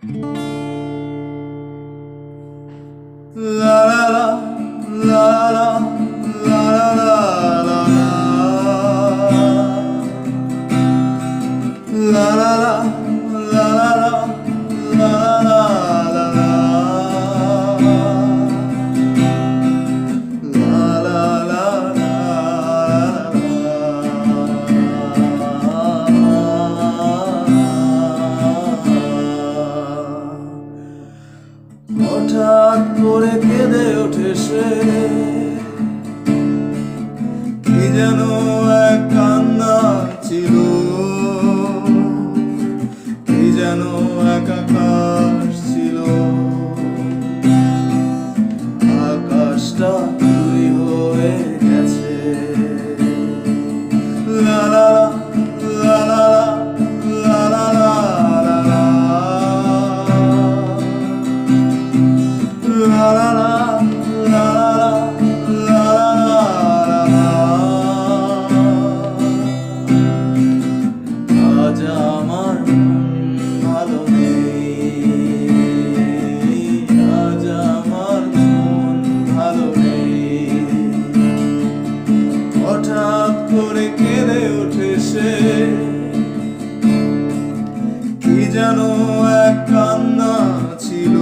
La la la la la la la la la la la হঠাৎ করে কেঁদে ওঠে সে, কি যেন এক কান্না ছিল, কি যেন এক আকাশ ছিল, আকাশটা তুই হয়ে গেছে। লা লা লা লা লা লা লা La la la la la la la. আজ আমার ভালো নেই, আজ আমার মন ভালো নেই। হঠাৎ করে কেঁদে ওঠে সে, কি যেন এক কান্না ছিল,